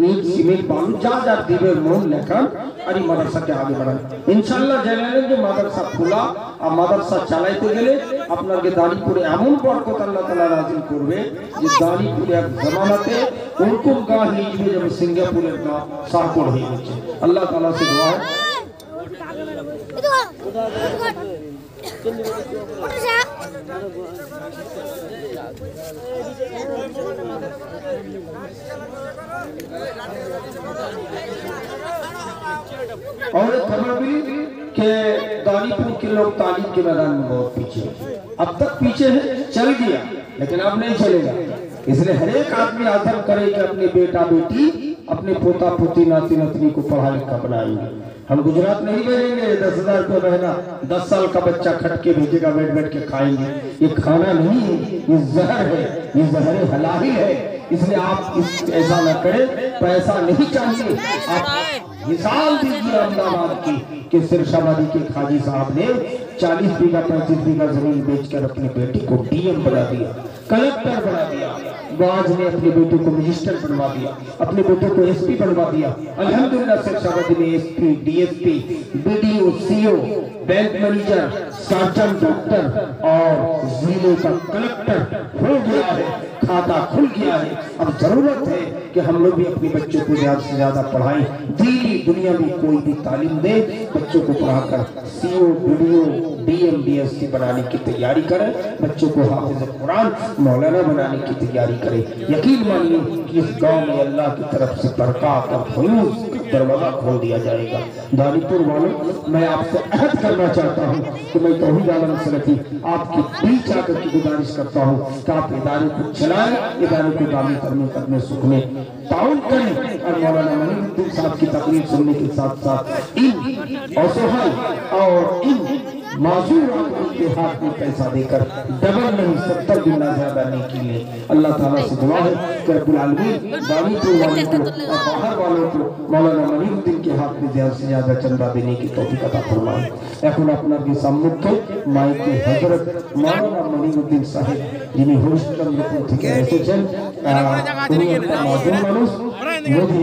ईट cement बालू जा जा दिवे मोन लेकर और मदरसा के आगे बढ़ान इंशाल्लाह জানেন যে মাদ্রাসা খোলা আর মাদ্রাসা চালাইতে গেলে আপনাকে দাঁড়িপুরে এমন বরকত আল্লাহ তাআলা নাযিল করবে যে দাঁড়িপুরে এক জামানাতে ওরকম গাঁ হিজবে যেমন সিঙ্গাপুরের গাঁ সাকর হয়ে গেছে আল্লাহ তাআলা से दुआ है और खबर मिली कि दानीपुर के लोग तालीम के मैदान में बहुत पीछे अब तक पीछे है चल गया लेकिन अब नहीं चलेगा इसलिए हर एक आदमी आदर करे कि अपने बेटा बेटी अपने पोता पोती नाती नातनी को पढ़ा लिखा बनाएंगे हम गुजरात नहीं भेजेंगे 10,000 रुपये महीना 10 साल का बच्चा खट के भेजेगा बैठ बैठ के खाएंगे ये खाना नहीं है ये जहर है ये जहर हलाली है इसलिए आप ऐसा न करें पैसा नहीं चाहिए आप मिसाल दीजिए अहमदाबाद की कि सिरशाबादी के खाजी साहब ने 40 बीघा 35 बीघा जमीन बेचकर अपनी बेटी को डीएम बना दिया कलेक्टर बना दिया बाज ने अपने बेटे को मजिस्ट्रेट बनवा दिया अपने बेटे को एसपी बनवा दिया अल्हम्दुलिल्लाह सिरशाबादी में SP DSP BDO CO bank manager surgeon doctor और जिले का कलेक्टर हो गया है खाता खुल गया है अब जरूरत है कि हम लोग भी अपने बच्चों को ज्यादा से ज्यादा पढ़ाएं दीनी दुनिया में कोई भी तालीम दे बच्चों को पढ़ाकर सीओ बीडीओ डीएम डीएसपी बनाने की तैयारी करें बच्चों को हाफिज कुरान मौलाना बनाने की तैयारी करें यकीन मानिए कि इस गांव में अल्लाह की तरफ से बरकत और फयूज दरवाजा खोल दिया जाएगा दानीपुर वालों मैं आपसे अहद करना चाहता हूँ कि मैं तौहीद आलम सलफी आपकी बीच आकर की गुजारिश करता हूँ कि आप इदारे को चलाएं इदारे को दामी करने सुख में ताउन करें और मौलाना मनीउद्दीन साहब की तकरीर सुनने के साथ साथ इन असहाय और इन माजूर आदमी के हाथ में पैसा देकर डबल नहीं 70 गुना ज्यादा नेकी ले अल्लाह ताला से दुआ है कि रब्बुल आलमीन दानीपुर वालों को और बाहर वालों को मौलाना मनीउद्दीन के हाथ में ज्यादा से ज्यादा चंदा देने की तौफीक अता फरमाए এখন আপনাদের সম্মুখে মাইকে হযরত মৌলানা মনিউদ্দিন সাহেব যিনি হরিশ্চন্দ্রপুর থেকে এসেছেন তিনি একটা মাঝের মানুষ যদি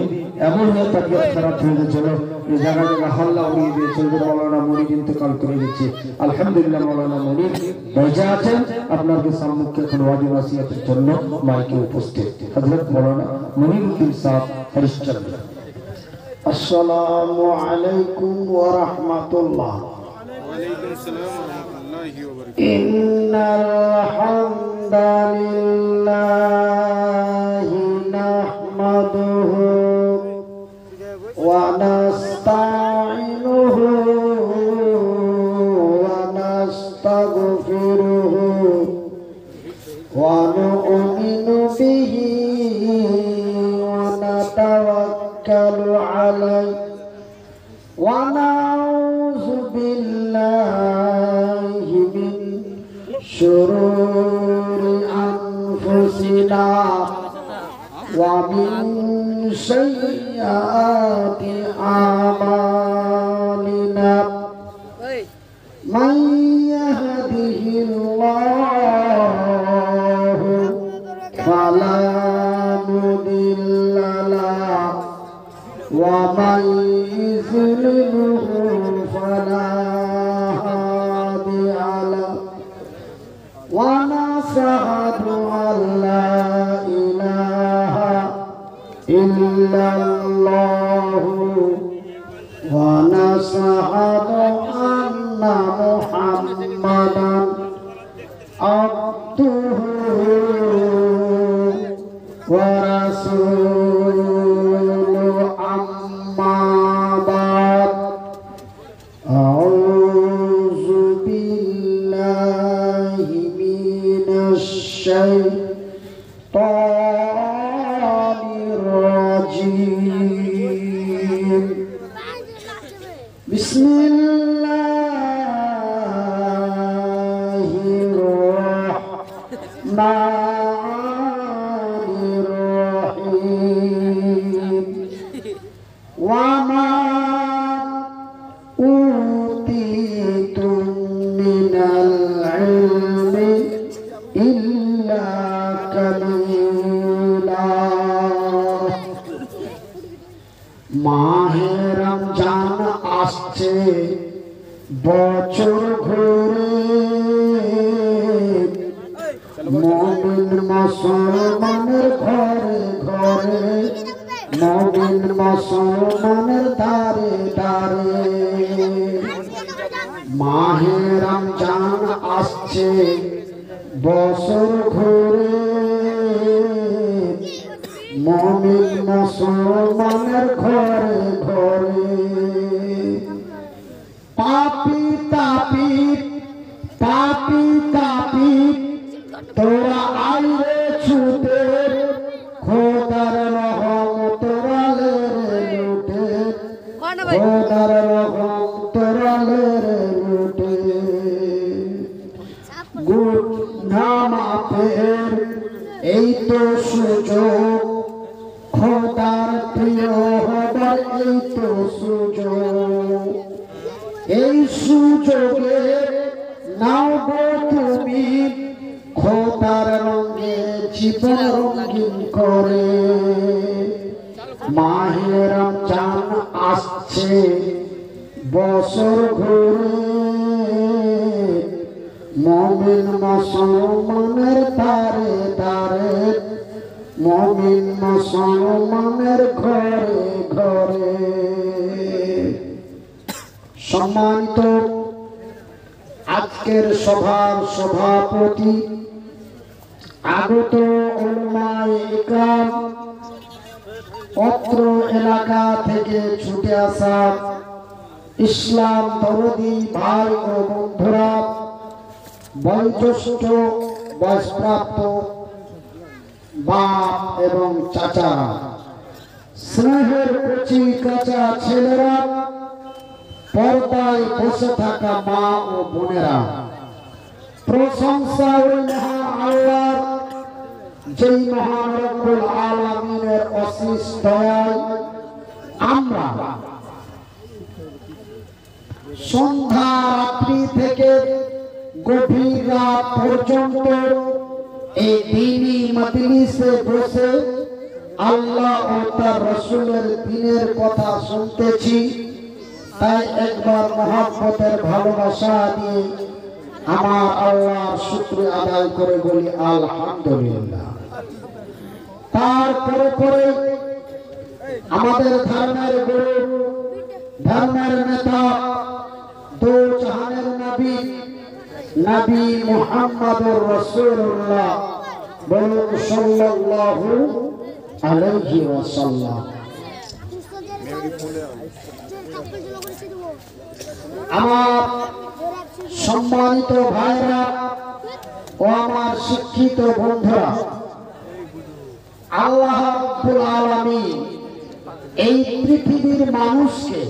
এমন তবিয়ত খারাপ হয়ে গেছিল এই জায়গা জায়গা হাল্লা উড়িয়ে দিয়েছিল যে মৌলানা মনির ইন্তেকাল করে গেছে আলহামদুলিল্লাহ মৌলানা মনির বেঁচে আছেন আপনাদের সম্মুখে এখন ওয়াজি ওয়াসিয়াতের জন্য মাইকে উপস্থিত হযরত মৌলানা মনিউদ্দিন সাহেব হরিশ্চন্দ্র আসসালামু আলাইকুম ওয়া রাহমাতুল্লাহ वालेकुम अस्सलाम व रहमतुल्लाहि व बरकातहू इन्नल हम्दलिल्लाहि नहमदुहु व नस्तईनुहु व नस्तगफिरुहु व नु'मिनु बिहि व नतवक्कलु अलैहि व नऊज़ु बिल्लाहि मिन शुरूरि अनफुसिना व मिन सय्यिआति आमालिना मन यहदिहिल्लाहु फला मुदिल्ल लहु व मन युद्लिलहु फला हादिय लहु व नशहदु अन ला इलाहा इल्लल्लाहु व नशहदु अन्ना मुहम्मदन अब्दुहु व रसूलुहु अम्मा बाद अऊज़ु बिल्लाहि मिनश शैतानिर रजीम बिस्मिल्लाहिर रहमानिर रहीम वमा ऊतीतुम मिनल इल्मि इल्ला कलीला মাহে রমজান আসছে বছর ঘুরে, মুমিন মুসলমানের ঘরে ঘরে, মুমিন মুসলমানের দারে দারে। মাহে রমজান আসছে বছর ঘুরে, মুমিন মুসলমানের ঘরে ঘরে। পাপী তাপী পাপী তাপী তোরা আইরে ছুটে, খোদার রহম তোরা লে লুটে, খোদার রহম তোরা লে লুটে। গুনাহ মাফের এই তো সুযোগ, খোদার প্রিয় হবার এই তো সুযোগ। এই সুযোগে নাও গো তুমি, খোদার রঙে জীবন রঙিন করে। মাহে রমজান আসছে বছর ঘুরে, মুমিন মুসলমানের দারে দারে, মুমিন মুসলমানের ঘরে ঘরে। সম্মানিত আজকের সভার সভাপতি, আগত উলামায়ে ইকরাম, অত্র এলাকা থেকে ছুটে আসা ইসলাম দরদি ভাই ও বন্ধুরা, বয়োজ্যেষ্ঠ বয়সপ্রাপ্ত বাপ এবং চাচা, স্নেহের কচি কাঁচা ছেলেরা, পর্দায় বসে থাকা মা ও বোনেরা, প্রশংসা ওই মহান আল্লাহর, যেই মহান রব্বুল আলামিনের অশেষ দয়ায় আমরা সন্ধ্যা রাত্রি থেকে গভীর রাত পর্যন্ত এই দ্বীনি মজলিসে বসে আল্লাহ ও তার রাসূলের দ্বীনের কথা শুনতেছি। তাই একবার মহব্বতের ভালোবাসা দিয়ে আমার আল্লাহর শুকরিয়া আদায় করে বলি আলহামদুলিল্লাহ। তারপরে পরে আমাদের ধর্মের গুরু, ধর্মের নেতা, দো জাহানের নবী, নবী মুহাম্মদুর রাসূলুল্লাহ বলুন সাল্লাল্লাহু আলাইহি ওয়াসাল্লাম। আমার সম্মানিত ভাইরা ও আমার শিক্ষিত বন্ধুরা, আল্লাহ রাব্বুল আলামিন এই পৃথিবীর মানুষকে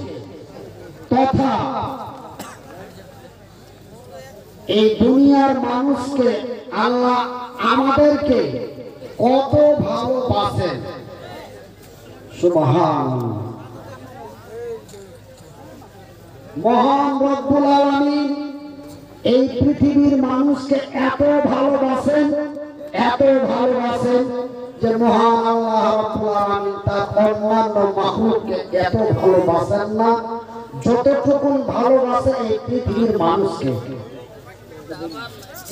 তথা এই দুনিয়ার মানুষকে আল্লাহ আমাদেরকে কত ভালোবাসেন, সুবহানাল্লাহ। মহান রব্বুল আলামিন এই পৃথিবীর মানুষকে এত ভালোবাসেন, এত ভালোবাসেন যে মহান আল্লাহ রাব্বুল আলামিন তার অন্যান্য মাখলুককে এত ভালোবাসেন না যতটুকু ভালোবাসে এই পৃথিবীর মানুষকে।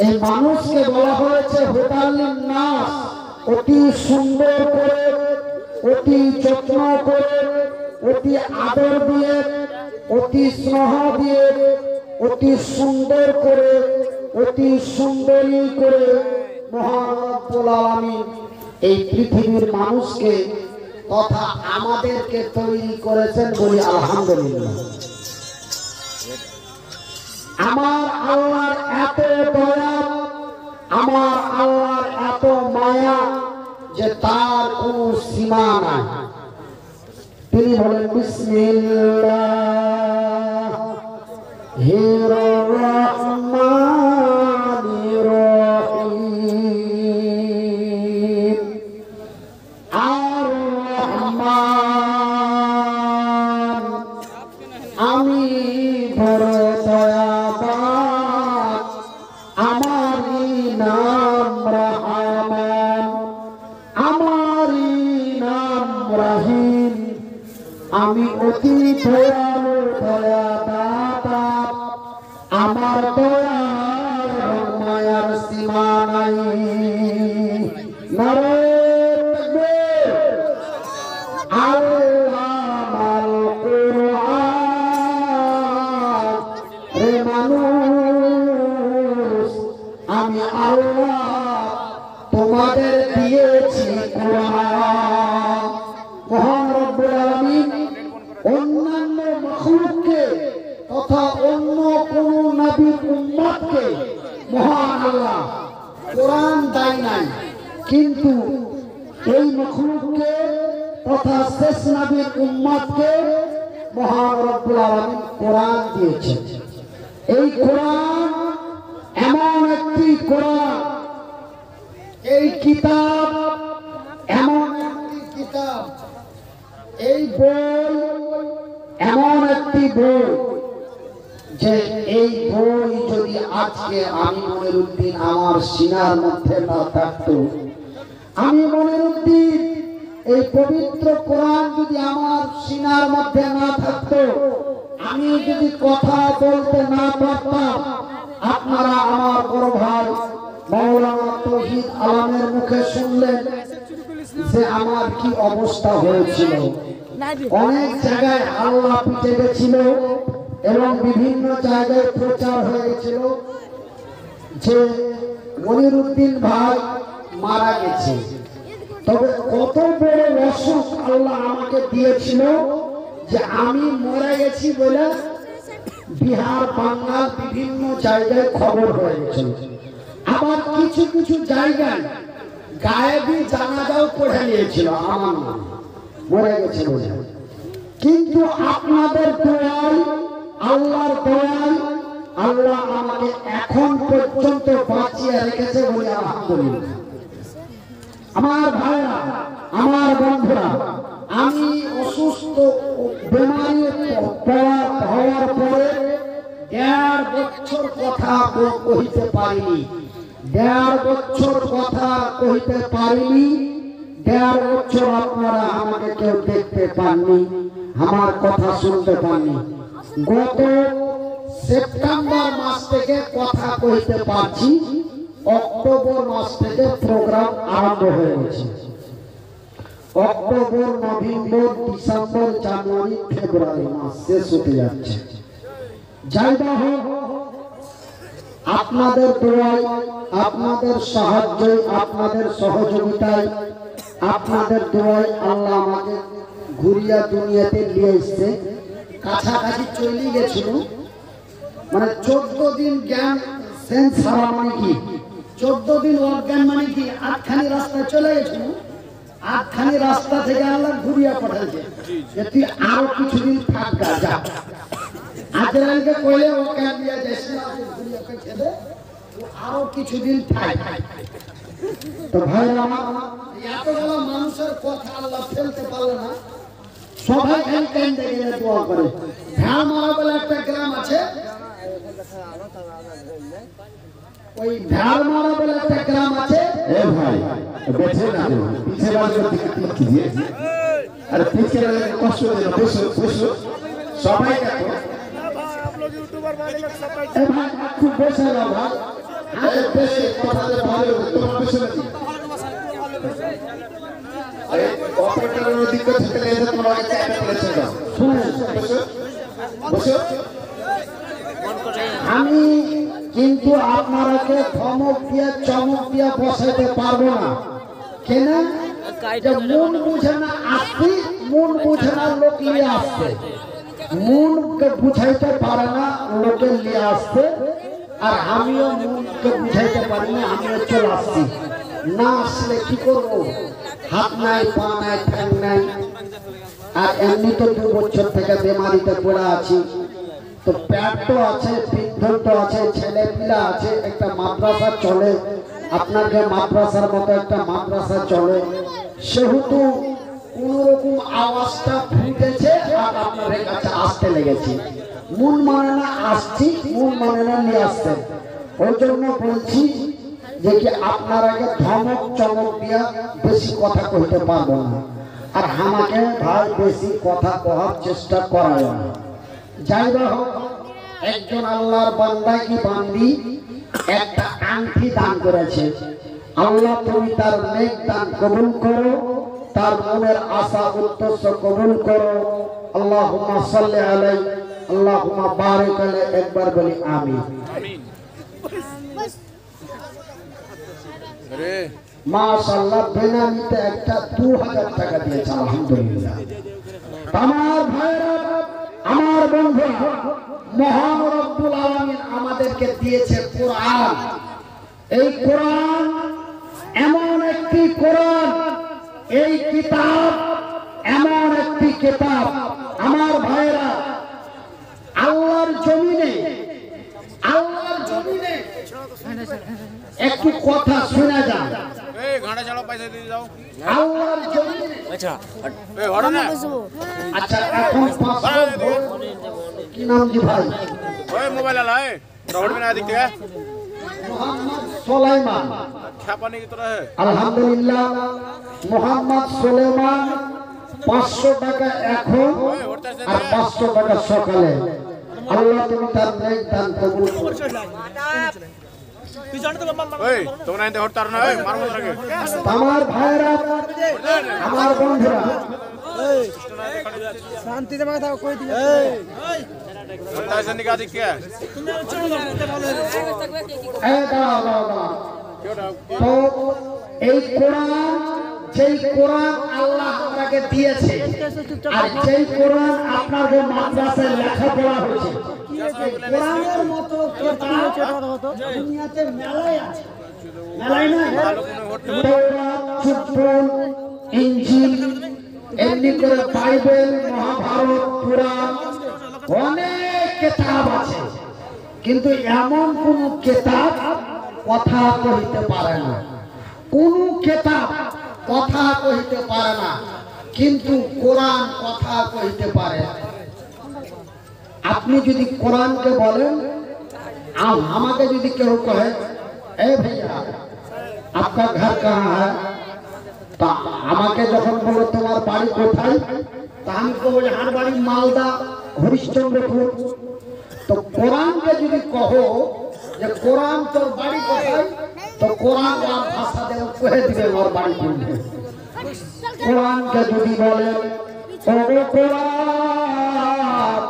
এই মানুষকে বলা হয়েছে হুদাল্লিন নাস, অতি সুন্দর করে, অতি যত্ন করে, অতি আদর দিয়ে, অতি স্নেহ দিয়ে, অতি সুন্দর করে, অতি সুন্দরী করে মহান রব্বুল আলামিন এই পৃথিবীর মানুষকে তথা আমাদেরকে তৈরি করেছেন বলি আলহামদুলিল্লাহ। আমার আল্লাহর এত দয়া, আমার আল্লাহর এত মায়া যে তার কোনো সীমা নাই। তিনি বলেন বিসমিল্লাহির রহমানির রহিম। আর রহমান, আমি বড় দয়াবান, আমারই নাম রহমান, আমারই নাম রহিম। আমি অতি দয়ালু দয়া দাতা, আমার দয়ার মায়ার সীমা নাই। নারায়ে তাকবীর। আল্লামাল কুরআন। রে মানুষ, আমি আল্লাহ তোমাদের দিয়েছি কোরআন। মহান রব্বুল আলামিন অন্যান্য মাখলুককে তথা অন্য কোন নবীর উম্মতকে মহান আল্লাহ কোরআন দেয় নাই, কিন্তু এই মাখলুককে তথা শেষ নবীর উম্মতকে মহান রব্বুল আলামিন কোরআন দিয়েছেন। এই কোরআন এমন একটি কোরআন, এই কিতাব এমন একটি কিতাব, এই বই এমন একটি বই যে এই বই যদি আজকে আমি মনিরুদ্দিন আমার সিনার মধ্যে না থাকতো, আমি মনিরুদ্দিন এই পবিত্র কোরআন যদি আমার সিনার মধ্যে না থাকতো, আমি যদি কথা বলতে না পারতাম, আপনারা আমার বড় ভাই মাওলানা তৌহিদ আলমের মুখে শুনলেন যে আমার কি অবস্থা হয়েছিল। অনেক জায়গায় আল্লাহ পিটে গেছিল এবং বিভিন্ন জায়গায় প্রচার হয়ে গেছিল যে মনিরুদ্দিন ভাই মারা গেছে। তবে কত বড় অসুখ আল্লাহ আমাকে দিয়েছিল যে আমি মরে গেছি বলে বিহার বাংলার বিভিন্ন জায়গায় খবর হয়ে গেছিল। আবার কিছু কিছু জায়গায় গায়েবী জানাজাও পড়ে নিয়েছিল আমার নাম মরে গেছে বলে। কিন্তু আপনাদের দয়ায়, আল্লাহর দয়ায় আল্লাহ আমাকে এখন পর্যন্ত বাঁচিয়ে রেখেছে বলে আলহামদুলিল্লাহ। আমার ভাইরা, আমার বন্ধুরা, আমি অসুস্থ বেমারি হওয়ার পরে 1.5 বছর কথা কহিতে পারিনি, 1.5 বছর কথা কহিতে পারিনি। 1.5 বছর আপনারা আমাকে কেউ দেখতে পাননি, আমার কথা শুনতে পাননি। গত সেপ্টেম্বর মাস থেকে কথা কইতে পারছি, অক্টোবর মাস থেকে প্রোগ্রাম আরম্ভ হয়ে গেছে। অক্টোবর, নভেম্বর, ডিসেম্বর, জানুয়ারি, ফেব্রুয়ারি মাস শেষ হতে যাচ্ছে। যাই বা হোক, আপনাদের দোয়ায়, আপনাদের সাহায্যে, আপনাদের সহযোগিতায়, আপনাদের দোয়ায় আল্লাহ আমাকে ঘুরিয়া দুনিয়াতে নিয়ে এসছে। কাছাকাছি চলে গেছিল, মানে 14 দিন জ্ঞান সেন্স হারা মানে কি, 14 দিন অজ্ঞান মানে কি, 8খানি রাস্তা চলে গেছিল। 8খানি রাস্তা থেকে আল্লাহ ঘুরিয়া পাঠাচ্ছে যে তুই আরো কিছুদিন থাকবা, যা। আজরাইলকে কইলে ও কেন দিয়া যাস না, ঘুরিয়া পাঠিয়ে দে, আরো কিছুদিন থাক। তো ভাই আমার এতগুলো মানুষের কথা আল্লাহ ফেলতে পারলো না, সবাই কেন দেখে দোয়া করে। ভ্যালমারা বলে একটা গ্রাম আছে, ওই ভ্যালমারা বলে একটা গ্রাম আছে। ए भाई बैठे ना, पीछे वाले को दिक्कत कीजिए। अरे पीछे वाले को कष्ट दे दो, पुशो सबाई का तो आप लोग यूट्यूबर वाले लोग सब ए भाई खूब बेसे रहो भाई, अरे पैसे पता दे भाई तुम पैसे नहीं। अरे ऑपरेटर को दिक्कत है ले तो तुम्हारा क्या पैसे का শুনে पुशो আমি কিন্তু আপনারাকে ধমক দিয়ে চমক দিয়ে বসাইতে পারবো না। কেন? যে মন বুঝে না আসতে, মন বুঝে না লোক নিয়ে আসতে, মনকে বুঝাইতে পারে না লোকের নিয়ে আসতে। আর আমিও মনকে বুঝাইতে পারি না, আমিও চলে আসছি। না আসলে কি করবো? হাত নাই, পা নাই, ঠ্যাং নাই। আর এমনি তো 2 বছর থেকে বেমারিতে পড়ে আছি। তো পেট আছে, বিদ্ধ আছে, ছেলে পিলা আছে, একটা মাদ্রাসা চলে, আপনার যে মাদ্রাসার মতো একটা মাদ্রাসা চলে, সেহেতু কোন রকম আওয়াজটা ফুটেছে আর আপনাদের কাছে আসতে লেগেছে। মন মানে না আসছি, মন মানে না নিয়ে আসতেন। ওই জন্য বলছি যে কি আপনারাকে ধমক চমক দিয়া বেশি কথা কইতে পারবো না। আর আমাকে ভাই বেশি কথা কওয়ার চেষ্টা করায় না। যাই হোক, একজন আল্লাহর বান্দা কি বান্দি একটা আংটি দান করেছে। আল্লাহ তুমি তার নেক দান কবুল করো, তার মনের আশা উদ্দেশ্য কবুল করো। আল্লাহুম্মা সাল্লি আলাইহি আল্লাহুম্মা বারিক আলাইহি, একবার বলি আমিন। মাশাআল্লাহ, বেনামিতে একটা 2000 টাকা দিয়েছে, আলহামদুলিল্লাহ। আমার ভাইরা, আমার বন্ধুরা, মহান রব্বুল আলামিন আমাদেরকে দিয়েছে কোরআন। এই কোরআন এমন একটি কোরআন, এই কিতাব এমন একটি কিতাব, আমার ভাইরা, আল্লাহর জমিনে একটু কথা শোনা যায়। আল্লাহর জমিনে আচ্ছা, এখন কি নাম জি ভাই? मोबाइल आला है रोड में ना दिखते है মোহাম্মদ সুলাইমান। छापाने की तरह है। আলহামদুলিল্লাহ, মোহাম্মদ সুলাইমান 500 টাকা এখন আর 500 টাকা সকালে। আল্লাহ তুমি তার নেক দান কবুল করো। ओए तुम ना इंते होता रहना है मार मत लगे। আমার ভাইরা, আমার বন্ধুরা, शांति से मत कोई दिया होता ऐसा निकाल दिखते है। এই দাঁড়াও, দাঁড়াও। क्यों ना তো এই কোরআন, যেই কোরআন আল্লাহ আপনাকে দিয়েছে, আর যেই কোরআন আপনাদের মাদ্রাসায় লেখাপড়া হয়েছে, কোরআনের মতো দুনিয়াতে মেলায় আছে, মেলায় না? তাওরাত, চুপন, ইনজিল, এমনি করে বাইবেল, মহাভারত, পুরাণ, অনেক কিতাব আছে, কিন্তু এমন কোন কিতাব কথা কইতে পারে না। কোন কিতাব কথা কইতে পারে না, কিন্তু কোরআন কথা কইতে পারে। আপনি যদি কোরআনকে বলেন, আমাকে যদি কেউ কহে এ भैया आपका घर कहाँ है, তা আমাকে যখন বলে তোমার বাড়ি কোথায়, তা আমি বলবো আমার বাড়ি মালদা হরিশ্চন্দ্রপুর। তো কোরআনকে যদি কহো যে কোরআন তোর বাড়ি কোথায়, তো কোরআন আর ভাষা দিয়ে কহে দিবে ওর বাড়ি কোথায়। কোরআনকে যদি বলেন ও কোরআন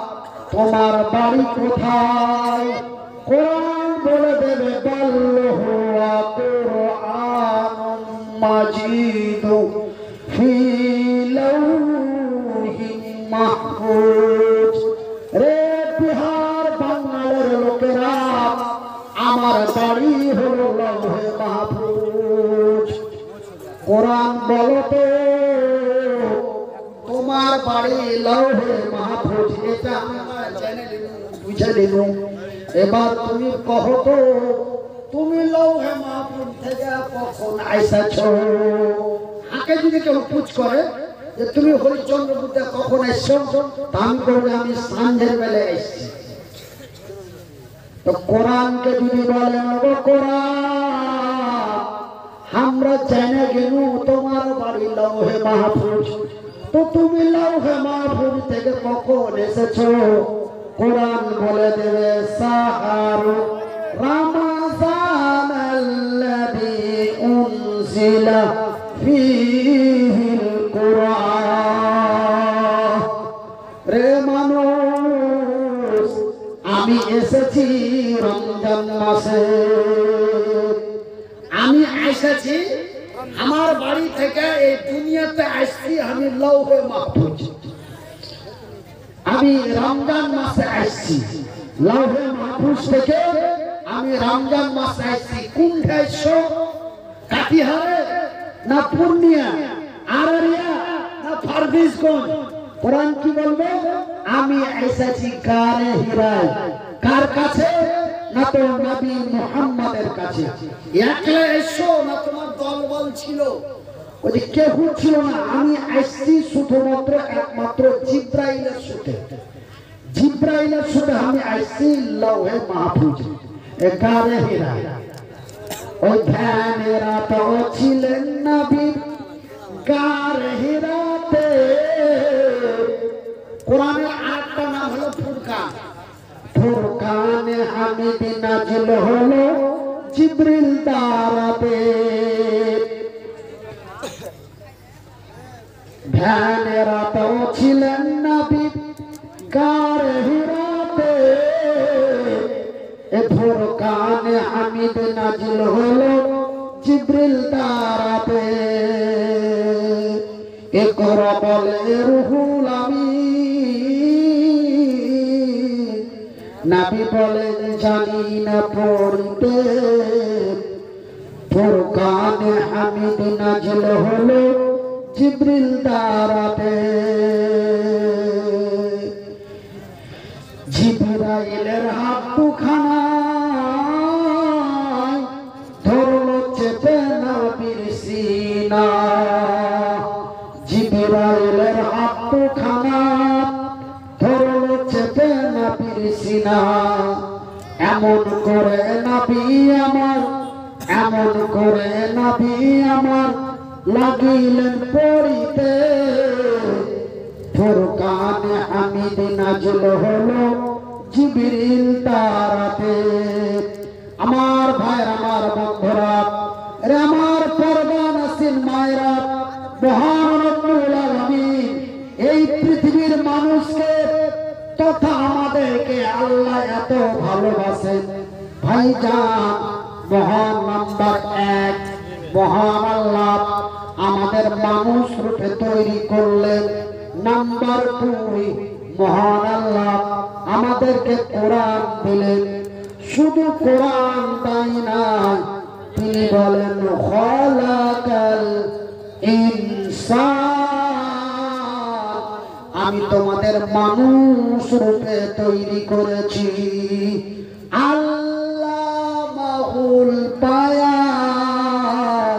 তোমার বাড়ি কোথায়, কোরআন বলে দেবে বাল্লহু কুরআনুম মাজিদ ফি লাউহিন মাহফুজ। রে বিহার বাংলার লোকেরা, আমার বাড়ি হলো লৌহে মাহফুজ। কোরআন বলো তো তোমার বাড়ি লৌহে মাহফুজ। এটা আমরা জেনে নিলাম, বুঝে নিলাম। এবার তুমি কহো তো তুমি লৌহে মাহফুজ থেকে কখন আইসাছো। আগে যদি কেউ পুছ করে যে তুমি হরিশ্চন্দ্রপুরে কখন এসছো, তা আমি বলবো আমি সন্ধ্যের বেলা এসেছি। তো কোরআনকে যদি বলেন ও কোরআন আমরা জেনে গেলু তোমার বাড়ি লৌহে মাহফুজ, তো তুমি লৌহে মাহফুজ থেকে কখন এসেছো, কোরআন বলে দেবে শাহরু রমাযান আল্লাযী উনজিলা ফীহিল কুরআন। রে মানুষ, আমি এসেছি রমজান মাসে, আমি এসেছি আমার বাড়ি থেকে এই দুনিয়াতে আসছি আমি লৌহে মাহফুজ। আমি রমজান মাসে আসছি লৌহে মাহফুজ থেকে, আমি রমজান মাসে আসছি। কোনটা এসছো? কাটিহারে না পূর্ণিয়া, আরারিয়া না ফারবিসগঞ্জ? কোরআন কি বলবে? আমি এসেছি গারে হিরায়। কার কাছে? না তো নবী মুহাম্মাদের কাছে। একলা এসো না তোমার দলবল ছিল? ওই যে কেউ ছিল না। আমি আসছি শুধুমাত্র একমাত্র জিব্রাইলের সাথে, জিব্রাইলের সাথে আমি আসছি লৌহে মাহফুজ গারে হিরায়। ওই ধ্যানেরা তো ছিলেন নবী, গারে হিরা রাতে কোরআনের আরেকটা নাম হলো ফুরকান। ফুরকানে হামিদ নাজিল হলো জিবরিল দ্বারাতে। ধ্যানেরাতেও ছিলেন নবী গারে হিরাতে। এ ফুরকানে হামিদ নাজিল হলো জিবরিল দ্বারাতে। এ করা বলে রুহুল আমিন, নবী বলেন জানি না পড়তে। ফুরকানে হামিদ নাজিল হলো জিবরিল দ্বারাতে। জিবরাইলের হাত দুখানায় ধরলো চেপে নবীর সিনা। জিবরাইলের হাত দুখানায় ধরলো চেপে নবীর সিনা। এমন করে নবী আমার, এমন করে নবী আমার লাগিলেন পড়িতে। ফুরকানে হামিদ নাজিল হলো জিবরিল দ্বারাতে। আমার ভাই, আমার বন্ধুরা, রে আমার পরবানাসীন মায়েরা, মহান রব্বুল আলামিন এই পৃথিবীর মানুষকে তথা আমাদেরকে আল্লাহ এত ভালোবাসেন। ভাইজান, মহান নাম্বার 1 মহান আল্লাহ আমাদের মানুষ রূপে তৈরি করলেন। নাম্বার 2 মহান আল্লাহ আমাদেরকে কোরআন দিলেন। শুধু কোরআন তাই না, তিনি বলেন খালাকাল ইনসান, আমি তোমাদের মানুষ রূপে তৈরি করেছি। আল্লামাহুল বায়ান,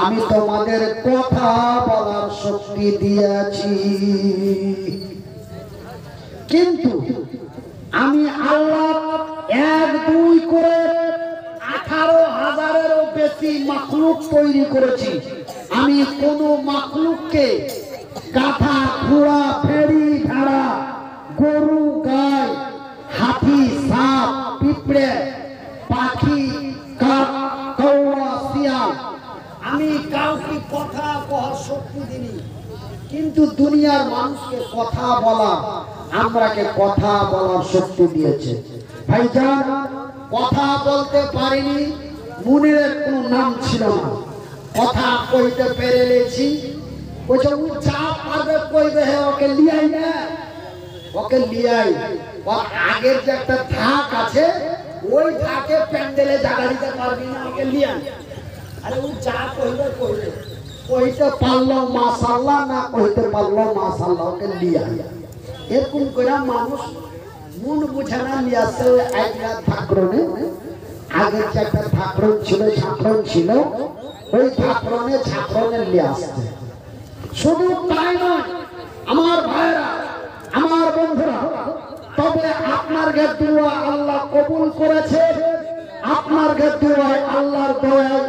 আমি তোমাদের কথা বলার শক্তি দিয়েছি। কিন্তু আমি আল্লাহ 1 2 করে 18,000-এরও বেশি মাখলুক তৈরি করেছি। আমি কোন মাখলুককে গাধা, ঘোড়া, ফেরি, ভেড়া, গরু, গাই, হাতি, সাপ, পিঁপড়ে, পাখি, কাক, কৌয়া, শিয়াল, আমি কাউকে কথা বলার শক্তি দিইনি। কিন্তু দুনিয়ার মানুষকে কথা বলা, আমরাকে কথা বলার শক্তি দিয়েছে। ভাইজান, কথা বলতে পারিনি, মুনিরের কোনো নাম ছিল না, কথা কইতে পেরেছি। বলছে ও যা পারবে কইবে, ওকে লিয়াই না, ওকে লিয়াই। ওর আগের যে একটা ধাক আছে, ওই ধাকে প্যান্ডেলে জায়গা দিতে পারবি না, ওকে লিয়াই। আরে ও যা কইবে কইবে, কইতে পারলো মাশাআল্লাহ, না কইতে পারলো মাশাআল্লাহ, ওকে লিয়াই। এরকম করে মানুষ মন বুঝে না নিয়ে আসছে। একটা ঠাকুরনে, আগের যে একটা ঠাকুরন ছিল, ঝাঁকড়ন ছিল, ওই ঠাকুরনে ঝাঁকড়নে নিয়ে আসছে। শুধু তাই নয় আমার ভাইরা, আমার বন্ধুরা, তবে আপনার দোয়া আল্লাহ কবুল করেছে। আপনার দোয়ায়, আল্লাহর দয়ায়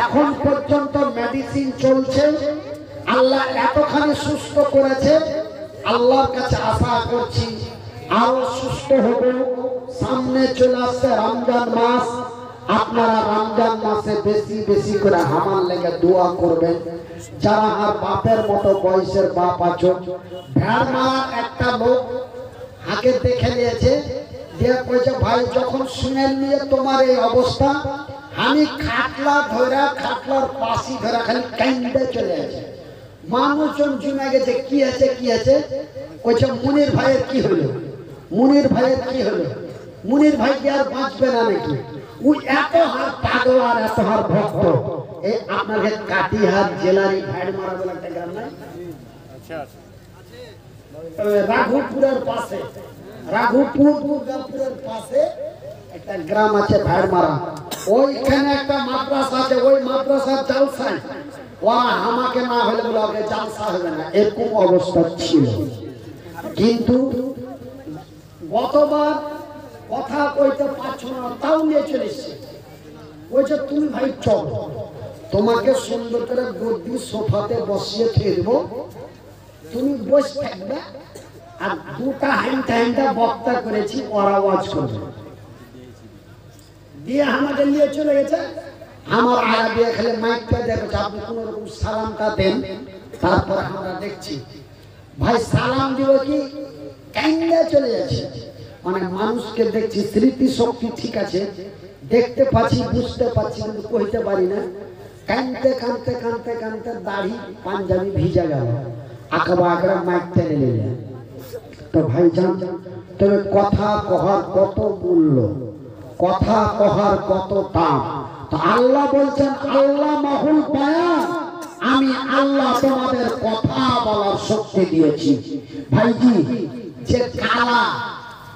এখন পর্যন্ত মেডিসিন চলছে। আল্লাহ এতখানি সুস্থ করেছে, আল্লাহর কাছে আশা করছি আরো সুস্থ হবে। সামনে চলে আসছে রমজান মাস, আপনারা রমজান মাসে বেশি বেশি করে আমার লেগে দোয়া করবেন। যারা আর বাপের মতো বয়সের বাপ আছো, ভেড় মারা একটা লোক আগে দেখে নিয়েছে, দিয়ে কইছে ভাই যখন শুনে নিয়ে তোমার এই অবস্থা, আমি খাটলা ধরা, খাটলার পাশি ধরা খালি কাইন্দে চলে আছে। মানুষজন জমে গেছে, কি আছে কি আছে? কইছে মুনির ভাইয়ের কি হলো, মুনির ভাইয়ের কি হলো? মুনির ভাই কি আর বাঁচবে না নাকি? ওই এত হার পাগল আর এত হার ভক্ত। এই আপনার কাটিহার জেলারই ভাইয়ের মারা বলে একটা গ্রাম নাই? রাঘুপুরের পাশে, রাঘুপুর দুর্গাপুরের পাশে একটা গ্রাম আছে ভাইয়ের মারা। ওইখানে একটা মাদ্রাসা আছে, ওই মাদ্রাসার জালসায় ওরা আমাকে না হলে বলে ওকে জালসা হবে না, এরকম অবস্থা ছিল। কিন্তু গতবার কথা কইতে পারছো না, তাও নিয়ে চলে এসছে। ওই যে তুমি ভাই চল, তোমাকে সুন্দর করে গদি সোফাতে বসিয়ে খেয়ে দেবো, তুমি বসে থাকবে আর দুটা হাইন্টা বক্তা করেছি ওরা ওয়াজ করবে দিয়ে আমাদের নিয়ে চলে গেছে আমার আয়া দিয়ে খালি মাইকটা দেখেছে আপনি কোন রকম সালামটা দেন তারপর আমরা দেখছি ভাই সালাম দিব কি কাইন্ডা চলে যাচ্ছে মানে মানুষকে দেখছি স্মৃতি শক্তি ঠিক আছে দেখতে পাচ্ছি বুঝতে পারছি কিন্তু কইতে পারি না কানতে কানতে কানতে কানতে দাড়ি পাঞ্জাবি ভিজা গেল আঁকড়া আঁকড়া মাইক টেনে নিলেন তো ভাই জান তবে কথা কহার কত মূল্য কথা কহার কত দাম তো আল্লাহ বলছেন আল্লাহ মাহুল বায়ান আমি আল্লাহ তোমাদের কথা বলার শক্তি দিয়েছি ভাইজি যে কালা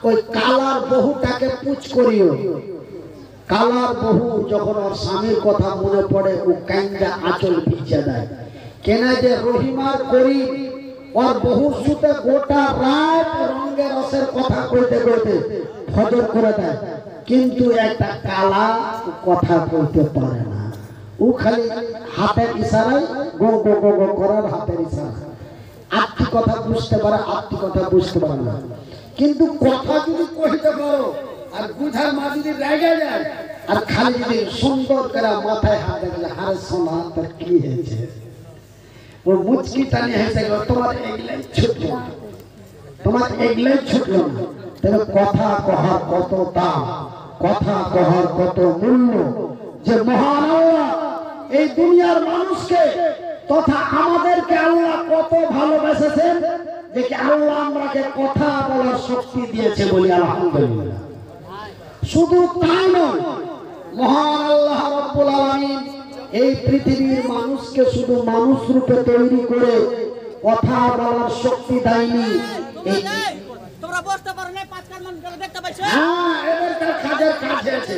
ওই কালার বহুটাকে পুছ করিও কালার বহু যখন ওর স্বামীর কথা মনে পড়ে ও কাইন্দা আঁচল ভিজে দেয় কেন যে রহিমার করি ওর বহু সুতে গোটা রাত রঙের রসের কথা কইতে কইতে ফজর করে দেয় কিন্তু একটা কালা কথা বলতে পারে না ও খালি হাতের ইশারায় গো গো গো গো করার হাতের ইশারা আত্মি কথা বুঝতে পারে আত্মি কথা বুঝতে পারে না কিন্তু কথা যদি কইতে পারো আর বুঝার মা যদি রেগে যায় আর খালি যদি সুন্দর করে মাথায় হাত দিলে হারে সোনা তোর কি হয়েছে ও মুচকি টানি হেসে গেল তোমার এগুলাই ছুটলো না তোমার এগুলাই ছুটলো না তবে কথা কহার কত দাম কথা কহার কত মূল্য যে মহান আল্লাহ এই দুনিয়ার মানুষকে তথা আমাদেরকে আল্লাহ কত ভালোবেসেছেন যে কি আল্লাহ আমাকে কথা বলার শক্তি দিয়েছে বলি আলহামদুলিল্লাহ শুধু তাই নয় মহান আল্লাহ রাব্বুল আলামিন এই পৃথিবীর মানুষকে শুধু মানুষ রূপে তৈরি করে কথা বলার শক্তি দেয়নি তোমরা বসতে পারো না পাঁচ কাজ মান করে দেখতে পাইছো হ্যাঁ এদের কাজের কাজ আছে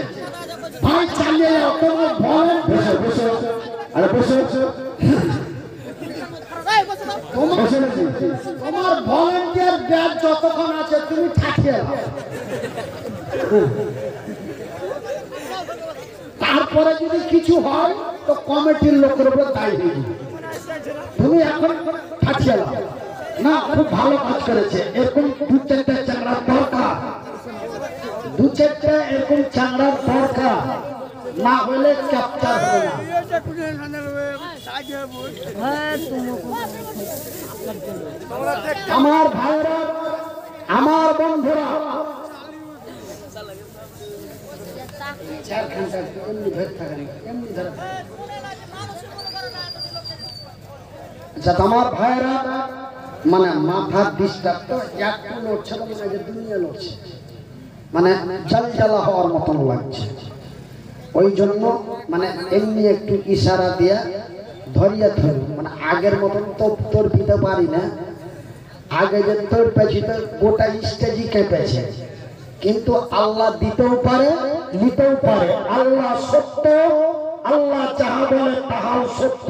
ভাই চালিয়ে যাও তোমার ভয় বসে বসে আরে বসে এই বসে দাও তোমার ভলান্টিয়ার ব্যাচ যতক্ষণ আছে তুমি থাকিয়ে দাও তারপরে যদি কিছু হয় তো কমিটির লোকের উপর দায়ী হয়ে তুমি এখন থাকিয়ে দাও না খুব ভালো কাজ করেছে এরকম দু চারটা চাংড়ার দরকার দু চারটা এরকম চাংড়ার দরকার না হলে ক্যাপচার হবে না আমার ভাইরা আমার বন্ধুরা আমার ভাইরা মানে মাথার ডিস্টার্ব তো একটু লড়ছে না মানে যে দুনিয়া লড়ছে মানে জ্বালা হওয়ার মতন লাগছে ওই জন্য মানে এমনি একটু ইশারা দিয়া ধরিয়া ধরি মানে আগের মতন তো তোর দিতে পারি না আগে যে তোর পেছি তো গোটা স্টেজই কেঁপেছে কিন্তু আল্লাহ দিতেও পারে নিতেও পারে আল্লাহ সত্য আল্লাহ যাহা বলে তাহাও সত্য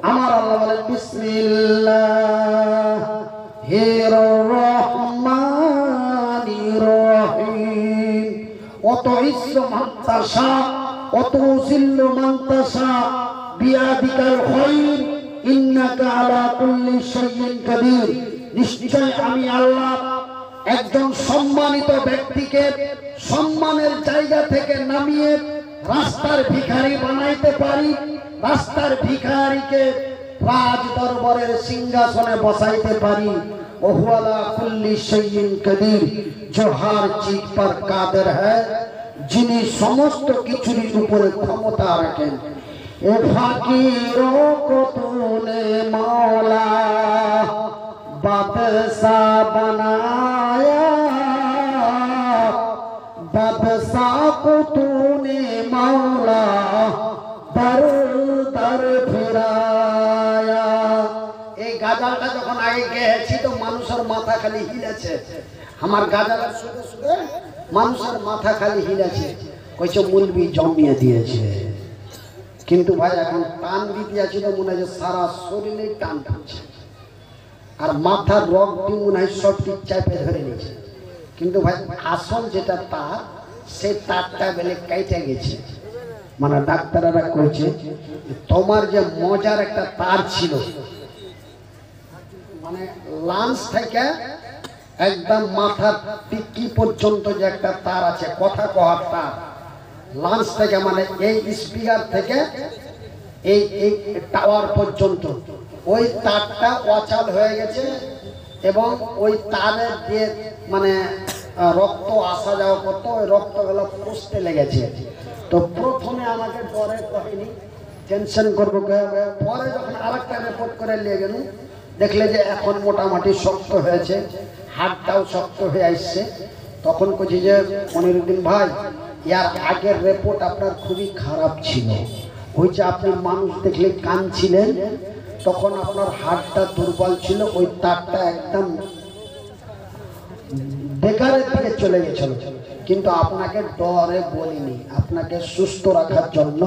আমার আল্লাহ বলে বিসমিল্লাহির রহমানির রহিম অত ইজ্জু মান তাশা অত জিল্লু মান তাশা বিয়াদিকাল খায়র ইন্নাকা আলা কুল্লি শাইইন কাদির নিশ্চয় আমি আল্লাহ একজন সম্মানিত ব্যক্তিকে সম্মানের জায়গা থেকে নামিয়ে রাস্তার ভিখারি বানাইতে পারি রাস্তার ভিখারিকে রাজ দরবারের সিংহাসনে বসাইতে পারি ওহুয়ালা কুল্লি শাইইন কাদির जो हर चीज पर कादिर है যিনি সমস্ত কিছুর উপরে ক্ষমতা রাখেন এ ফকিরোं को तूने मौला बादशाह बनाया बादशाह को तूने मौला दर दर फिराया এই গাজালটা যখন আগে গেছি তো মানুষের মাথা খালি হিলেছে আমার গাজালের শুধু শুধু মানুষের মাথা খালি হিলেছে কইছে মুলবি জমিয়ে দিয়েছে কিন্তু ভাই এখন টান দিতে আছে তো মনে হয় সারা শরীরে টান টানছে আর মাথার রগটি মনে হয় সবটি চাপে ধরে নিয়েছে কিন্তু ভাই আসল যেটা তার সেই তারটা বেলে কেটে গেছে মানে ডাক্তাররা কইছে তোমার যে মজার একটা তার ছিল মানে লাঞ্চ থেকে একদম মাথার টিকি পর্যন্ত যে একটা তার আছে, কথা কহার তার, লাঞ্চ থেকে মানে এই স্পিকার থেকে এই টাওয়ার পর্যন্ত ওই তারটা অচল হয়ে গেছে এবং ওই তারের যে মানে রক্ত আসা যাওয়া করতো, ওই রক্তগুলো পুষতে লেগেছে। তো প্রথমে আমাকে ডরে কহেনি, টেনশন করবো, পরে যখন আরেকটা রিপোর্ট করে নিয়ে গেল, দেখলে যে এখন মোটামুটি শক্ত হয়েছে, হাতটাও শক্ত হয়ে আসছে। তখন বলছি যে মনিরুদ্দিন ভাই, ইয়ার আগের রিপোর্ট আপনার খুবই খারাপ ছিল, ওই যে আপনি মানুষ দেখলে কাঁদছিলেন, তখন আপনার হাতটা দুর্বল ছিল, ওই তারটা একদম বেকারের দিকে চলে গেছিল। কিন্তু আপনাকে ডরে বলিনি, আপনাকে সুস্থ রাখার জন্য,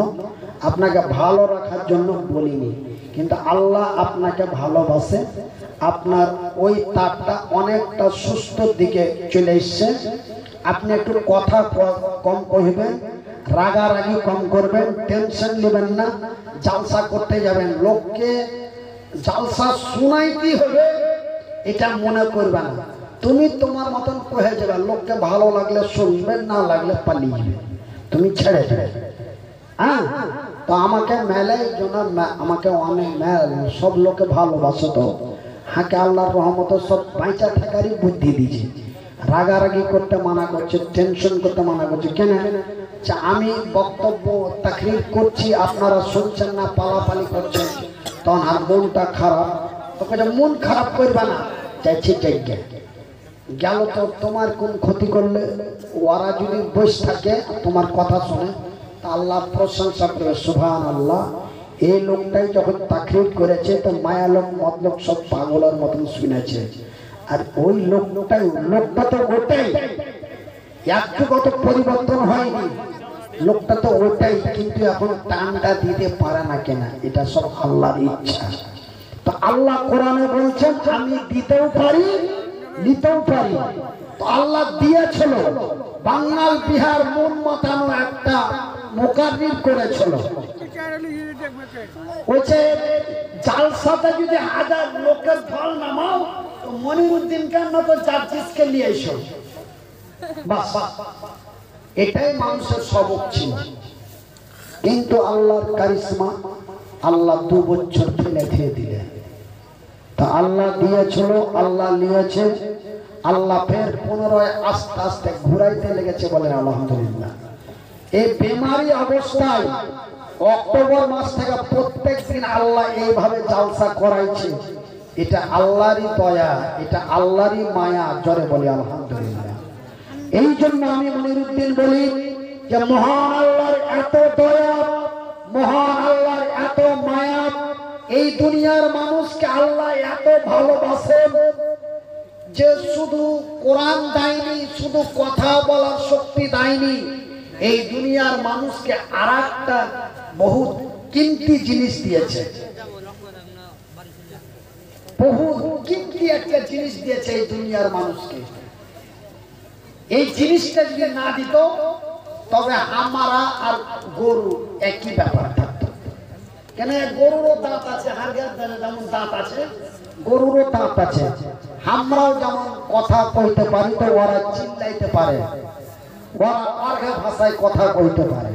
আপনাকে ভালো রাখার জন্য বলিনি। কিন্তু আল্লাহ আপনাকে ভালোবাসে, আপনার ওই তারটা অনেকটা সুস্থ দিকে চলে এসছে। আপনি একটু কথা কম কইবেন, রাগারাগি কম করবেন, টেনশন নেবেন না। জালসা করতে যাবেন, লোককে জালসা শোনাইতে হবে এটা মনে করবে না। তুমি তোমার মতন কহে যাবে, লোককে ভালো লাগলে শুনবেন, না লাগলে পালিয়ে যাবে, তুমি ছেড়ে দেবে। হ্যাঁ, তো আমাকে মেলে আমাকে অনেক মেল, সব লোকে ভালোবাসে, তো হাকে আল্লাহর রহমত সব বাঁচা থাকারই বুদ্ধি দিয়েছে। রাগারাগি করতে মানা করছে, টেনশন করতে মানা করছে। কেন? আমি বক্তব্য তাকরির করছি, আপনারা শুনছেন না, পালাপালি করছেন, তখন আর মনটা খারাপ। তোকে মন খারাপ করবে না, চাইছি জায়গা গেল তো তোমার কোন ক্ষতি করলে? ওরা যদি বসে থাকে তোমার কথা শুনে, তা আল্লাহ প্রশংসা করবে, সুবহানাল্লাহ। এই লোকটাই যখন তাকরির করেছে, তো মায়া লোক মতলব সব পাগলের মতন শুনেছে। আর ওই লোকটা তো ওটাই, একটু কত পরিবর্তন হয়নি, লোকটা তো ওটাই, কিন্তু এখন টানটা দিতে পারে না। কেন? এটা সব আল্লাহর ইচ্ছা। তো আল্লাহ কোরআনে বলছেন আমি দিতেও পারি, নিতেও পারি। তো আল্লাহ দিয়েছিল, বাঙাল বিহার মন মাতানো একটা মোকাররির করেছিল। ওই যে জালসাতে যদি 1000 লোকের ফল নামাও, তো মনিরুদ্দিন কেন তো জাজিসকে নিয়ে এসো, বাস। এটাই মানুষের সবক ছিল। কিন্তু আল্লাহর কারিশমা, আল্লাহ 2 বছর ফেলে খেয়ে দিলেন। তা আল্লাহ দিয়েছিল, আল্লাহ নিয়েছে, আল্লাহ ফের পুনরায় আস্তে আস্তে ঘুরাইতে লেগেছে, বলে আলহামদুলিল্লাহ। এই বেমারি অবস্থায় অক্টোবর মাস থেকে প্রত্যেক দিন আল্লাহ এইভাবে জালসা করাইছে। এটা আল্লাহরই দয়া, এটা আল্লাহরই মায়া, জোরে বলি আলহামদুলিল্লাহ। এই জন্য আমি মনিরুদ্দিন বলি যে মহান আল্লাহর এত দয়া, মহান আল্লাহর এত মায়া, এই দুনিয়ার মানুষকে আল্লাহ এত ভালোবাসেন যে শুধু কোরআন দেয়নি, শুধু কথা বলার শক্তি দেয়নি, এই দুনিয়ার মানুষকে আরেকটা বহুত কিমতি জিনিস দিয়েছে, বহু কিমতি একটা জিনিস দিয়েছে এই দুনিয়ার মানুষকে। এই জিনিসটা যদি না দিত, তবে আমরা আর গরু একই ব্যাপার থাকতো। কেন? গরুরও দাঁত আছে, হাড়ের যেমন দাঁত আছে, গরুরও দাঁত আছে। আমরাও যেমন কথা কইতে পারি, তো ওরা চিল্লাইতে পারে, ওরা অর্ঘ ভাষায় কথা কইতে পারে।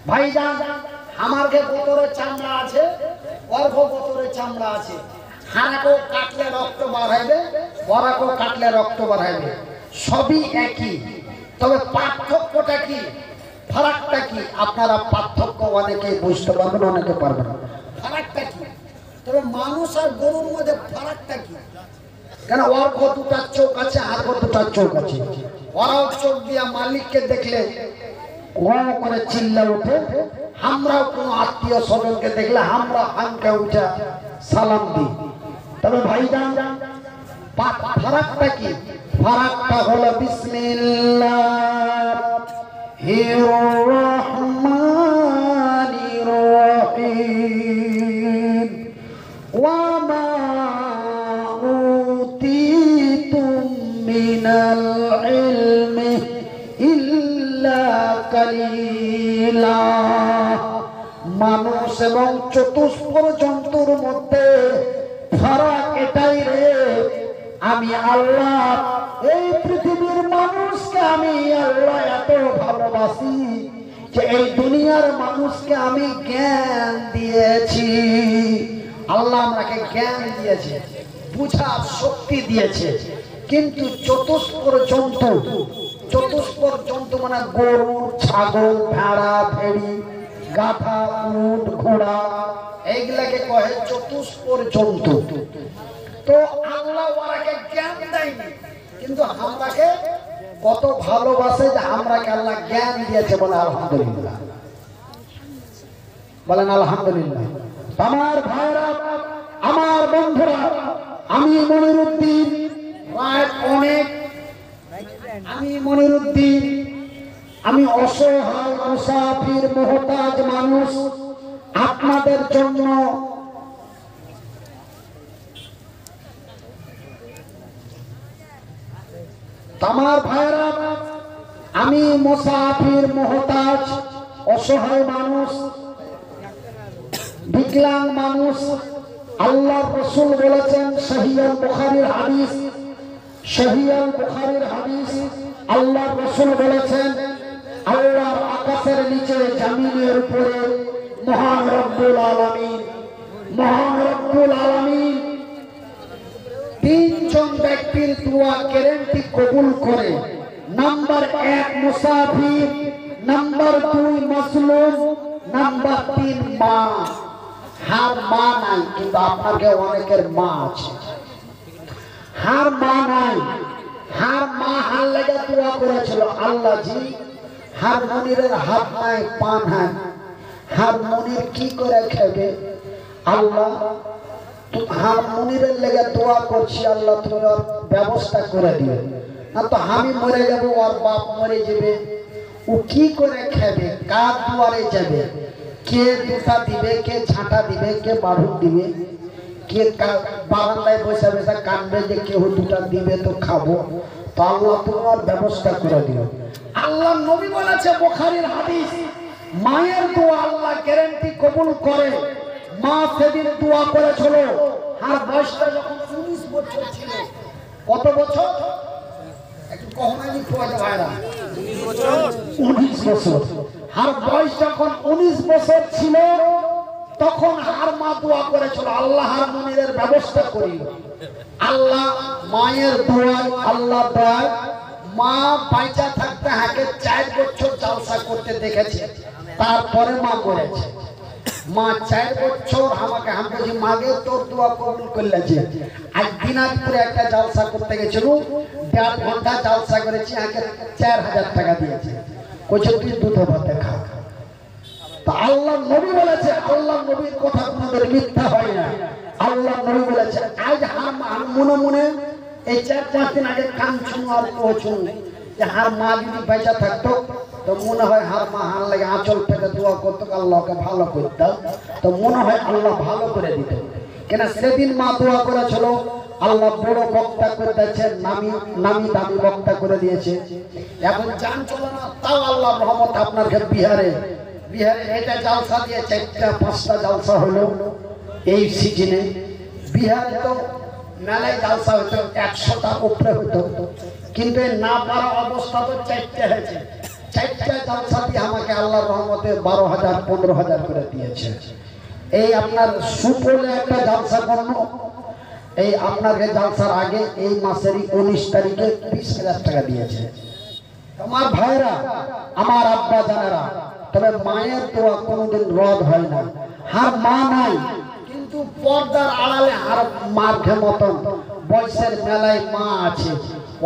ভাইজান, আমার গে গোতরে চামড়া আছে, অর্ঘ গোতরে চামড়া আছে। হাড়াকেও কাটলে রক্ত বাড়াইবে, ওরাকেও কাটলে রক্ত বাড়াইবে, সবই একই। তবে পার্থক্যটা কি, ফারাকটা কি? আপনারা পার্থক্য অনেকে বুঝতে পারবেন, অনেকে পারবেন না। ফারাকটা কি? তবে মানুষ আর গরুর মধ্যে ফারাকটা কি? কেন? ওর 2টা চোখ আছে, আর 2টা চোখ আছে। ওরাও চোখ দিয়া মালিককে দেখলে ও করে চিল্লা উঠে, আমরাও কোনো আত্মীয় স্বজনকে দেখলে আমরা হামকে উঠে সালাম দিই। তবে ভাইজান, ফারাকটা কি? ফারাকটা হলো বিসমিল্লাহির রহমানির রহিম। ওয়া মা উতিতুম মিনাল ইলমি ইল্লা কালিলা। মানুষ এবং চতুষ্পদ জন্তুর মধ্যে ফারাক এটা আমি আল্লাহ এই পৃথিবীর মানুষকে আমি আল্লাহ এত ভালোবাসি যে এই দুনিয়ার মানুষকে আমি জ্ঞান দিয়েছি। আল্লাহ আমাকে জ্ঞান দিয়েছে, বুঝার শক্তি দিয়েছে, কিন্তু চতুষ্পদ জন্তু মানে গরু, ছাগল, ভেড়া, ভেড়ি, গাধা, উট, ঘোড়া, এইগুলাকে কহে চতুষ্পদ জন্তু। তো আল্লাহ ওরাকে জ্ঞান দেয়নি, কিন্তু আমরাকে কত ভালোবাসে যে আমরাকে আল্লাহ জ্ঞান দিয়েছে। বলে আলহামদুলিল্লাহ, বলেন আলহামদুলিল্লাহ। আমার ভাইরা, আমার বন্ধুরা, আমি মনিরুদ্দিন আমি অসহায় মুসাফির মুহতাজ মানুষ, আপনাদের জন্য আমার ভাইরা, আমি মুসাফির মুহতাজ অসহায় মানুষ, বিকলাং মানুষ। আল্লাহ রাসূল বলেছেন, সহিহ বুখারীর হাদিস, আল্লাহ রাসূল বলেছেন, আল্লাহর আকাশের নিচে জমিনের উপরে মহান রব্বুল আলামিন তিনজন ব্যক্তির দোয়া গ্যারান্টি কবুল করে। নাম্বার 1 মুসাফির, নাম্বার 2 মাসলুম, নাম্বার 3 মা। হার মা নাই, কিন্তু আপনাকে অনেকের মা আছে। হার মা নাই, হার মা হার লেগে দোয়া করেছিল, আল্লাহ জি হার মনিরের হাত নাই, পা নাই, হার মনির কি করে খেবে? আল্লাহ হার মনিরের লেগে দোয়া করছি, আল্লাহ তুমি ওর ব্যবস্থা করে দিও, না তো আমি মরে যাব, ওর বাপ মরে যাবে, ও কি করে খেবে? কার দুয়ারে যাবে? কে দুটা দিবে, কে ঝাঁটা দিবে, কে বাড়ুন দিবে, কে বারান্দায় বসে বসে কানবে যে কেউ দুটা দিবে তো খাবো? তো আল্লাহ তোমার ব্যবস্থা করে দিও। আল্লাহ নবী বলেছে, বুখারীর হাদিস, মায়ের দোয়া আল্লাহ গ্যারান্টি কবুল করে। মা সেদিন দোয়া করেছিল, আর বয়সটা যখন 19 বছর ছিল। কত বছর? একটু কহনানি খোয়াতে ভাইরা, 19 বছর। আর বয়স যখন 19 বছর ছিল, তখন আর মা দোয়া করেছিল, আল্লাহ হার মনিরের ব্যবস্থা করি। আল্লাহ মায়ের দোয়ায়, আল্লাহ দোয়ায় মা বাইচা থাকতে হাকে 4 বছর জালসা করতে দেখেছে, তারপরে মা করেছে। মা 4 বছর আমাকে যে মাগে তোর দোয়া কবুল করলেছে। আজ দিনাজপুরে একটা জালসা করতে গেছিল, 1.5 ঘন্টা জালসা করেছি, আগে 4000 টাকা দিয়েছে, কইছে তুই দুধ ভাতে খা। তা আল্লাহ নবী বলেছে, আল্লাহ নবীর কথা কোনদিন মিথ্যা হয় না। আল্লাহ নবী বলেছে, আজ মনে মনে এই 4-5 দিন আগে কান শুনো আর পৌঁছুন যে হার মা যদি বেঁচে থাকতো, তো মনে হয় হার মা হার লাগে আঁচল পেতে দোয়া করতো, আল্লাহকে ভালো করতাম, তো মনে হয় আল্লাহ ভালো করে দিত। কেন সেদিন মা দোয়া করেছিল, আল্লাহ বড় বক্তা করে দিয়েছে, নামি দামি বক্তা করে দিয়েছে। এখন জান চলে না, তাও আল্লাহ রহমত আপনার বিহারে এটা জালসা দিয়ে 4-5টা জালসা হলো এই সিজনে। বিহারে তো মেলায় জালসা হতো, 100টার উপরে হতো, কিন্তু না পারা অবস্থা তো 4টে হয়েছে। 4টা জালসা দিয়ে আমাকে আল্লাহর রহমতে 12,000-15,000 করে দিয়েছে। এই আপনার সুপলে একটা জালসা করলো, এই আপনাকে জালসার আগে এই মাসেরই 19 তারিখে 20,000 টাকা দিয়েছে। আমার ভাইরা, আমার আব্বা জানেরা, তবে মায়ের দোয়া কোনোদিন রদ হয় না। হার মা নাই, কিন্তু পর্দার আড়ালে হার মার মতন বয়সের মেলায় মা আছে,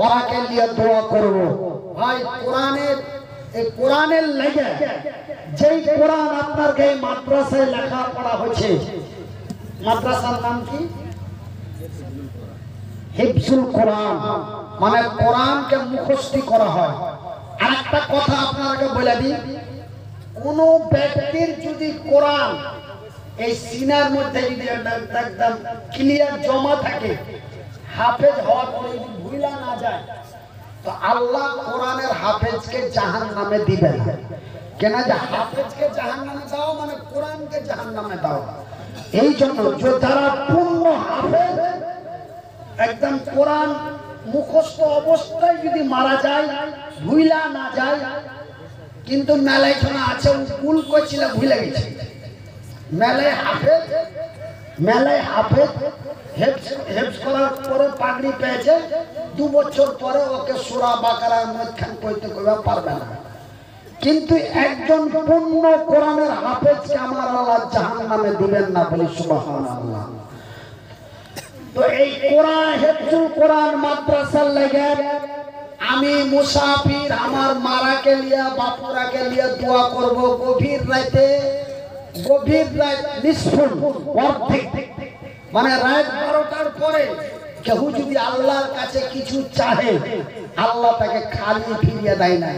ওরাকে নিয়ে দোয়া করব। ভাই কোরআনের লেগে যেই কোরআন আপনার এই মাদ্রাসায় লেখাপড়া হচ্ছে, মাদ্রাসার নাম কি? হিফজুল কোরআন, মানে কোরআনকে মুখস্থ করা হয়। আর একটা কথা আপনাকে বলে দিই, কোন ব্যক্তির যদি কোরআন এই সিনার মধ্যে যদি একদম ক্লিয়ার জমা থাকে, হাফেজ হওয়ার পরে যদি ভুলা না যায়, তো আল্লাহ কোরআনের হাফেজকে জাহান্নামে দিবে না। কেন যে হাফেজকে জাহান্নামে দাও মানে কোরআনকে জাহান্নামে দাও। এই জন্য যারা পূর্ণ হাফেজ একদম কোরআন মুখস্থ অবস্থায় যদি মারা যায় ভুইলা না যায়, কিন্তু মেলায় শোনা আছে ভুল করছিল ভুলে গেছে। মেলায় হাফেজ হেফজ করার পরে পাগড়ি পেয়েছে, 2 বছর পরে ওকে সূরা বাকারার মধ্যখান কইতে কইবা পারবে না। কিন্তু একজন পূর্ণ কোরআনের হাফেজকে আমার আল্লাহ জাহান্নামে দিবেন না, বলি সুবহানাল্লাহ। তো এই কোরআন হেফজুল কোরআন মাদ্রাসার লাগে আমি মুসাফির আমার মারাকে লিয়া বাপুরাকে লিয়া দোয়া করব। গভীর রাত নিষ্ফুল অর্ধেক, মানে রাত 12টার পরে কেউ যদি আল্লাহর কাছে কিছু চাহে আল্লাহ তাকে খালি ফিরিয়ে দেয় না।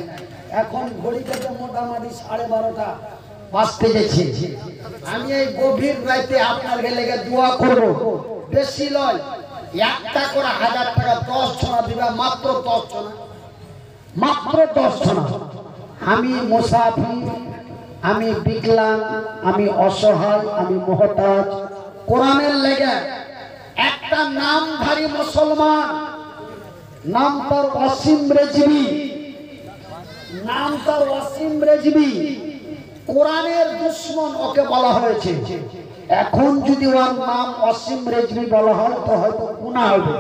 এখন ঘড়িটাতে মোটামুটি 12:30 বাজতে গেছে। আমি এই গভীর রাতে আপনার লেগে দোয়া করব। বেশি লয়, একটা করে 1000 টাকা 10 জনা দিবা, মাত্র 10 জনা, মাত্র 10 জনা। আমি মুসাফির, আমি বিকলাঙ্গ, আমি অসহায়, আমি মুহতাজ। কোরআনের লেগে একটা নামধারী মুসলমান, নাম তার ওয়াসিম রেজভি, কোরআনের দুশমন ওকে বলা হয়েছে। এখন যদি ওর নাম ওয়াসিম রেজভি বলা হয় তো হয়তো গুনাহ হবে।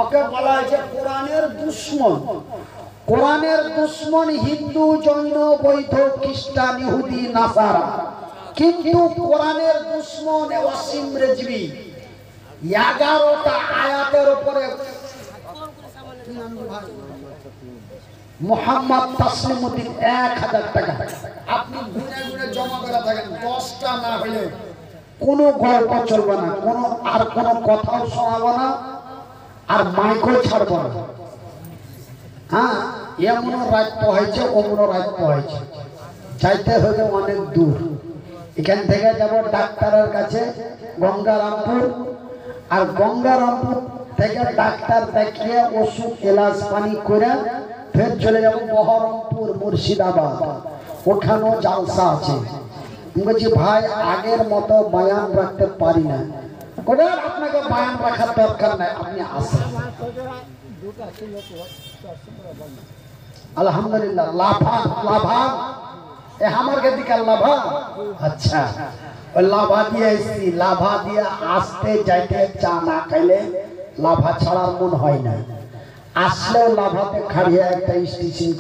ওকে বলা হয়েছে কোরআনের দুশমন। কোরআনের দুশমন হিন্দু, জৈন, বৌদ্ধ, খ্রিস্টান, ইহুদি, নাসারা। কিন্তু কোরআনের দুশমন ওয়াসিম রেজভি 11টা আয়াতের উপরে মোহাম্মদ তাসলিমউদ্দিন 1000 টাকা আপনি ঘুরে ঘুরে জমা করে থাকেন। 10টা না হলে কোনো গল্প চলবে না, কোনো কথাও শোনাবো না, আর মাইকও ছাড়বো না। হ্যাঁ, এমনও রাত পোহাইছে, অমনও রাত পোহাইছে, যাইতে হবে অনেক দূর। এখান থেকে যাব ডাক্তারের কাছে গঙ্গারামপুর, আর গঙ্গারামপুর থেকে ডাক্তার দেখিয়ে ওষুধ এলাচ পানি করে ফের চলে যাব বহরমপুর, মুর্শিদাবাদ। ওখানেও জালসা আছে। বলছি ভাই আগের মতো বয়ান রাখতে পারি না। আপনাকে বয়ান রাখার দরকার নাই, আপনি আসেন। আলহামদুলিল্লাহ। লাভা আমার দিকে লাভা, আচ্ছা ওই লাভা দিয়ে এসছি। লাভা দিয়ে আসতে যাইতে চা না খাইলে লাভা ছাড়ার মন হয় না। আসলেও লাভাতে খাড়িয়ে একটা স্টেশন